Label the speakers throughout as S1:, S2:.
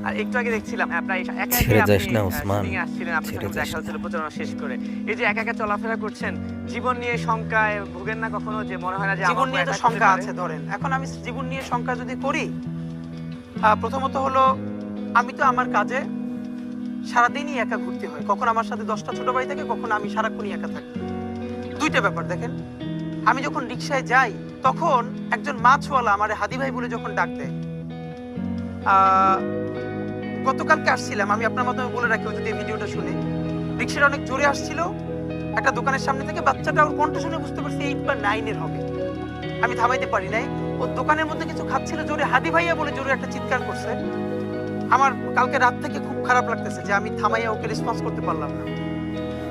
S1: আর একটু আগে দেখছিলাম প্রায় একা একা
S2: ছেড়ে
S1: আপনি
S2: যাস না ওসমান,
S1: শুটিং এ আসছিলেন, আপনার
S2: ছেড়ে
S1: সাথে
S2: যাস
S1: দেখা
S2: না।
S1: হচ্ছিল প্রচারণা শেষ করে। এই যে একা একা চলাফেরা করছেন, জীবন নিয়ে শঙ্কায় ভোগেন না কখনো, যে মনে হয় না যে
S3: জীবন
S1: আমাকেও
S3: নিয়ে তো
S1: attack হতে
S3: শঙ্কা
S1: পারে?
S3: আছে। ধরেন এখন আমি জীবন নিয়ে শঙ্কা যদি করি, প্রথমত হলো আমি তো আমার কাজে সারাদিনই একা ঘুরতে হয়। কখন আমার সাথে 10টা ছোট ভাই থাকে, কখন আমি সারাক্ষণই একা থাকি। দুইটা ব্যাপার দেখেন, আমি যখন রিক্সায় যাই তখন একজন মাছওয়ালা আমার হাদি ভাই বলে যখন ডাক দেয়। আহ, গতকালকে আসছিলাম, আমি আপনার মাধ্যমে বলে রাখি, ও যদি এই ভিডিওটা শুনে, রিক্সাটা অনেক জোরে আসছিল একটা দোকানের সামনে থেকে, বাচ্চাটা ওর কণ্ঠ শুনে বুঝতে পারছি 8 বা 9 এর হবে। আমি থামাইতে পারি নাই, ও দোকানের মধ্যে কিছু খাচ্ছিল, জোরে হাদি ভাইয়া বলে জোরে একটা চিৎকার করছে। আমার কালকে রাত থেকে খুব খারাপ লাগতেছে যে আমি থামাইয়া ওকে রেসপন্স করতে পারলাম না।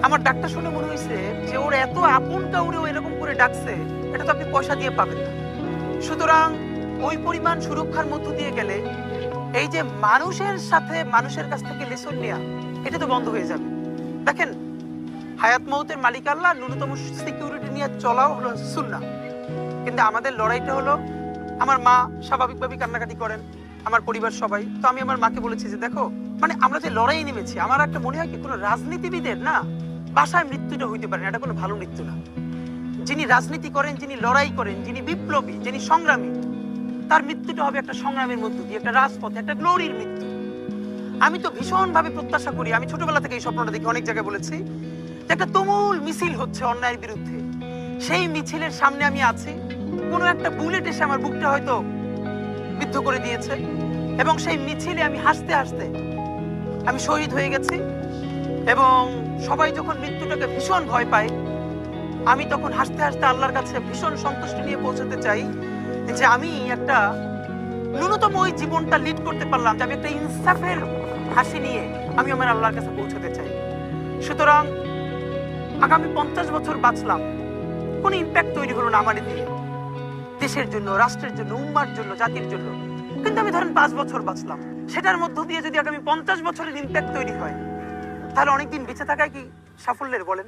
S3: আমার ডাকটা শুনে মনে হয়েছে যে ওর এত আপন কাউরে ও এরকম করে ডাকছে, এটা তো আপনি পয়সা দিয়ে পাবেন না। সুতরাং ওই পরিমাণ সুরক্ষার মধ্য দিয়ে গেলে এই যে মানুষের সাথে মানুষের কাছ থেকে লেসন নেওয়া, এটা তো বন্ধ হয়ে যাবে। দেখেন, হায়াত মৌতের মালিক আল্লাহ, ন্যূনতম সিকিউরিটি নিয়ে চলাও হলো সুন্নাহ। কিন্তু আমাদের লড়াইটা হলো, আমার মা স্বাভাবিকভাবেই কান্নাকাটি করেন, আমার পরিবার সবাই। তো আমি আমার মাকে বলেছি যে দেখো, মানে আমরা যে লড়াই নেমেছি, আমার একটা মনে হয় কি, কোনো রাজনীতিবিদের না বাসায় মৃত্যুটা হইতে পারে না, এটা কোনো ভালো মৃত্যু না। যিনি রাজনীতি করেন, যিনি লড়াই করেন, যিনি বিপ্লবী, যিনি সংগ্রামী, তার মৃত্যুটা হবে একটা সংগ্রামের মধ্য দিয়ে, একটা রাজপথে, একটা গ্লোরির মৃত্যু। আমি তো ভীষণভাবে প্রত্যাশা করি, আমি ছোটবেলা থেকে এই স্বপ্নটা দেখি, অনেক জায়গায় বলেছি, যে একটা তুমুল মিছিল হচ্ছে অন্যায়ের বিরুদ্ধে, সেই মিছিলের সামনে আমি আছি, কোনো একটা বুলেট এসে আমার বুকটা হয়তো বিদ্ধ করে দিয়েছে, এবং সেই মিছিলে আমি হাসতে হাসতে আমি শহীদ হয়ে গেছি। এবং সবাই যখন মৃত্যুটাকে ভীষণ ভয় পায়, আমি তখন হাসতে হাসতে আল্লাহর কাছে ভীষণ সন্তুষ্টি নিয়ে পৌঁছতে চাই যে আমি একটা ন্যূনতম ওই জীবনটা লিড করতে পারলাম, যে আমি একটা ইনসাফের হাসি নিয়ে আমি আমার আল্লাহর কাছে পৌঁছতে চাই। সুতরাং আগামী 50 বছর বাঁচলাম, কোনো ইম্প্যাক্ট তৈরি হলো না আমার দিয়ে, দেশের জন্য, রাষ্ট্রের জন্য, উম্মার জন্য, জাতির জন্য। কিন্তু আমি ধরেন 5 বছর বাঁচলাম, সেটার মধ্য দিয়ে যদি আগামী 50 বছরের ইম্প্যাক্ট তৈরি হয়, তাহলে অনেকদিন বেঁচে থাকায় কি সাফল্যের বলেন?